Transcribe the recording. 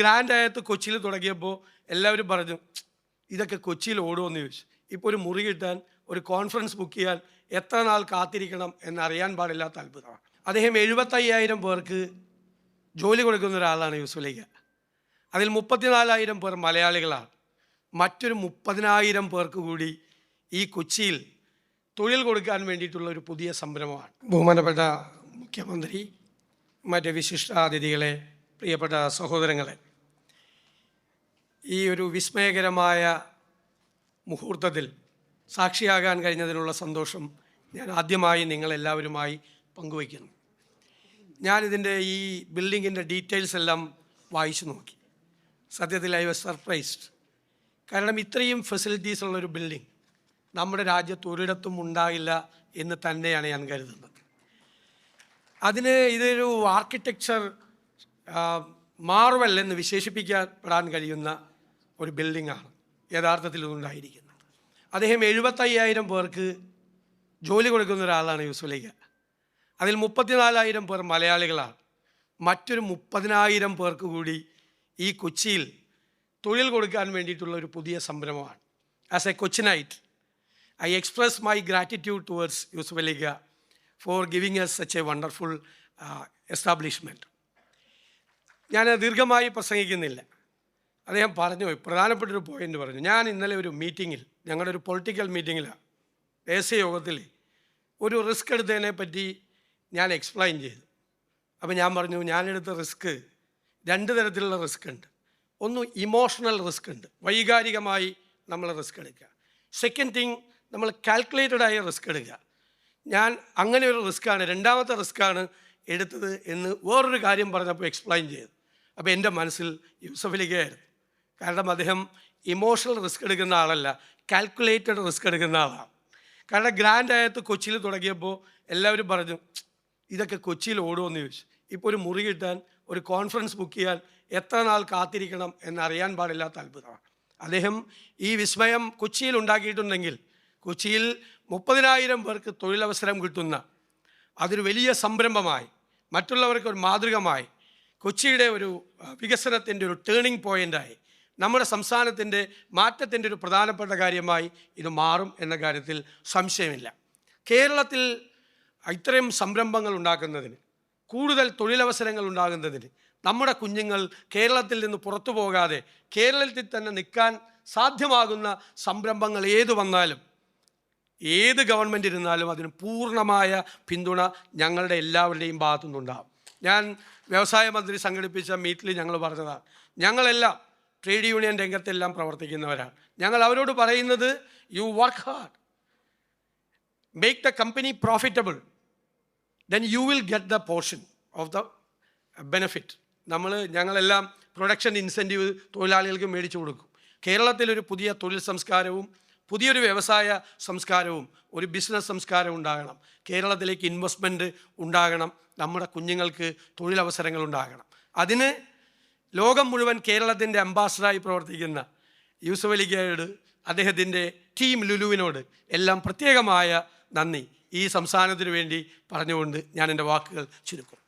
Grand ആയത്ത് കൊച്ചിയിൽ തുടങ്ങിയപ്പോൾ എല്ലാവരും പറഞ്ഞു ഇതൊക്കെ കൊച്ചിയിൽ ഓടുമെന്ന് ചോദിച്ചു. ഇപ്പോൾ ഒരു മുറി കിട്ടാൻ, ഒരു കോൺഫറൻസ് ബുക്ക് ചെയ്യാൻ എത്ര നാൾ കാത്തിരിക്കണം എന്നറിയാൻ പാടില്ലാത്ത അത്ഭുതമാണ്. അദ്ദേഹം 75,000 പേർക്ക് ജോലി കൊടുക്കുന്ന ഒരാളാണ് യൂസുഫലിക്ക. അതിൽ 34,000 പേർ മലയാളികളാണ്. മറ്റൊരു 30,000 പേർക്ക് കൂടി ഈ കൊച്ചിയിൽ തൊഴിൽ കൊടുക്കാൻ വേണ്ടിയിട്ടുള്ള ഒരു പുതിയ സംരംഭമാണ്. ബഹുമാനപ്പെട്ട മുഖ്യമന്ത്രി, മറ്റ് വിശിഷ്ടാതിഥികളെ, പ്രിയപ്പെട്ട സഹോദരങ്ങളെ, ഈ ഒരു വിസ്മയകരമായ മുഹൂർത്തത്തിൽ സാക്ഷിയാകാൻ കഴിഞ്ഞതിനുള്ള സന്തോഷം ഞാൻ ആദ്യമായി നിങ്ങളെല്ലാവരുമായി പങ്കുവയ്ക്കുന്നു. ഞാനിതിൻ്റെ ഈ ബിൽഡിങ്ങിൻ്റെ ഡീറ്റെയിൽസ് എല്ലാം വായിച്ചു നോക്കി. സത്യത്തിൽ ഐ വാസ് സർപ്രൈസ്ഡ്. കാരണം ഇത്രയും ഫെസിലിറ്റീസ് ഉള്ളൊരു ബിൽഡിംഗ് നമ്മുടെ രാജ്യത്ത് ഒരിടത്തും ഉണ്ടാകില്ല എന്ന് തന്നെയാണ് ഞാൻ കരുതുന്നത്. അതിന് ഇതൊരു ആർക്കിടെക്ചർ മാർവൽ എന്ന് വിശേഷിപ്പിക്കപ്പെടാൻ കഴിയുന്ന ഒരു ബിൽഡിങ്ങാണ് യഥാർത്ഥത്തിൽ ഇതുണ്ടായിരിക്കുന്നത്. അദ്ദേഹം 75,000 പേർക്ക് ജോലി കൊടുക്കുന്ന ഒരാളാണ് യൂസുഫലിക്ക. അതിൽ 34,000 പേർ മലയാളികളാണ്. മറ്റൊരു 30,000 പേർക്ക് കൂടി ഈ കൊച്ചിയിൽ തൊഴിൽ കൊടുക്കാൻ വേണ്ടിയിട്ടുള്ള ഒരു പുതിയ സംരംഭമാണ്. As a Kochiite, I express my gratitude towards യൂസുഫലിക്ക for giving us such a wonderful establishment. ഞാൻ ദീർഘമായി പ്രസംഗിക്കുന്നില്ല. അദ്ദേഹം പറഞ്ഞു, പ്രധാനപ്പെട്ടൊരു പോയിൻ്റ് പറഞ്ഞു. ഞാൻ ഇന്നലെ ഒരു മീറ്റിങ്ങിൽ, ഞങ്ങളുടെ ഒരു പൊളിറ്റിക്കൽ മീറ്റിങ്ങിലാണ്, ദേശീയ യോഗത്തിൽ ഒരു റിസ്ക് എടുത്തതിനെ പറ്റി ഞാൻ എക്സ്പ്ലെയിൻ ചെയ്തു. അപ്പോൾ ഞാൻ പറഞ്ഞു, ഞാനെടുത്ത റിസ്ക് 2 തരത്തിലുള്ള റിസ്ക് ഉണ്ട്. ഒന്ന് ഇമോഷണൽ റിസ്ക് ഉണ്ട്, വൈകാരികമായി നമ്മൾ റിസ്ക് എടുക്കുക. സെക്കൻഡ് തിങ്, നമ്മൾ കാൽക്കുലേറ്റഡായ റിസ്ക് എടുക്കുക. ഞാൻ അങ്ങനെ ഒരു റിസ്ക്കാണ്, രണ്ടാമത്തെ റിസ്ക്കാണ് എടുത്തത് എന്ന് വേറൊരു കാര്യം പറഞ്ഞപ്പോൾ എക്സ്പ്ലെയിൻ ചെയ്തു. അപ്പോൾ എൻ്റെ മനസ്സിൽ യൂസുഫലിക്കയായിരുന്നു. കാരണം അദ്ദേഹം ഇമോഷണൽ റിസ്ക് എടുക്കുന്ന ആളല്ല, കാൽക്കുലേറ്റഡ് റിസ്ക് എടുക്കുന്ന ആളാണ്. കാരണം ഗ്രാൻഡ് ആയത്ത് കൊച്ചിയിൽ തുടങ്ങിയപ്പോൾ എല്ലാവരും പറഞ്ഞു ഇതൊക്കെ കൊച്ചിയിൽ ഓടുമെന്ന് ചോദിച്ചു. ഇപ്പോൾ ഒരു മുറി കിട്ടാൻ, ഒരു കോൺഫറൻസ് ബുക്ക് ചെയ്യാൻ എത്ര നാൾ കാത്തിരിക്കണം എന്നറിയാൻ പാടില്ലാത്ത അത്ഭുതമാണ്. അദ്ദേഹം ഈ വിസ്മയം കൊച്ചിയിൽ ഉണ്ടാക്കിയിട്ടുണ്ടെങ്കിൽ, കൊച്ചിയിൽ 30,000 പേർക്ക് തൊഴിലവസരം കിട്ടുന്ന അതൊരു വലിയ സംരംഭമായി, മറ്റുള്ളവർക്ക് ഒരു മാതൃകമായി, കൊച്ചിയുടെ ഒരു വികസനത്തിൻ്റെ ഒരു ടേണിംഗ് പോയിൻ്റായി, നമ്മുടെ സംസ്ഥാനത്തിൻ്റെ മാറ്റത്തിൻ്റെ ഒരു പ്രധാനപ്പെട്ട കാര്യമായി ഇത് മാറും എന്ന കാര്യത്തിൽ സംശയമില്ല. കേരളത്തിൽ ഇത്രയും സംരംഭങ്ങൾ ഉണ്ടാക്കുന്നതിന്, കൂടുതൽ തൊഴിലവസരങ്ങൾ ഉണ്ടാകുന്നതിന്, നമ്മുടെ കുഞ്ഞുങ്ങൾ കേരളത്തിൽ നിന്ന് പുറത്തു പോകാതെ കേരളത്തിൽ തന്നെ നിൽക്കാൻ സാധ്യമാകുന്ന സംരംഭങ്ങൾ ഏതു വന്നാലും, ഏത് ഗവൺമെൻറ് ഇരുന്നാലും അതിന് പൂർണ്ണമായ പിന്തുണ ഞങ്ങളുടെ എല്ലാവരുടെയും ഭാഗത്തുനിന്നുണ്ടാകും. ഞാൻ വ്യവസായ മന്ത്രി സംഘടിപ്പിച്ച മീറ്റിൽ ഞങ്ങൾ പറഞ്ഞതാണ്, ഞങ്ങളെല്ലാം ട്രേഡ് യൂണിയൻ രംഗത്തെല്ലാം പ്രവർത്തിക്കുന്നവരാണ്. ഞങ്ങൾ അവരോട് പറയുന്നത്, you work hard, make the company profitable, then you will get the portion of the benefit. ഞങ്ങളെല്ലാം പ്രൊഡക്ഷൻ ഇൻസെൻറ്റീവ് തൊഴിലാളികൾക്ക് മേടിച്ചു കൊടുക്കും. കേരളത്തിലൊരു പുതിയ തൊഴിൽ സംസ്കാരവും പുതിയൊരു വ്യവസായ സംസ്കാരവും ഒരു ബിസിനസ് സംസ്കാരവും ഉണ്ടാകണം. കേരളത്തിലേക്ക് ഇൻവെസ്റ്റ്മെൻറ്റ് ഉണ്ടാകണം, നമ്മുടെ കുഞ്ഞുങ്ങൾക്ക് തൊഴിലവസരങ്ങൾ ഉണ്ടാകണം. അതിന് ലോകം മുഴുവൻ കേരളത്തിൻ്റെ അംബാസഡറായി പ്രവർത്തിക്കുന്ന യൂസുഫലിക്കയോട്, അദ്ദേഹത്തിൻ്റെ ടീം ലുലുവിനോട് എല്ലാം പ്രത്യേകമായ നന്ദി ഈ സംസ്ഥാനത്തിനു വേണ്ടി പറഞ്ഞുകൊണ്ട് ഞാൻ എൻ്റെ വാക്കുകൾ ചുരുക്കും.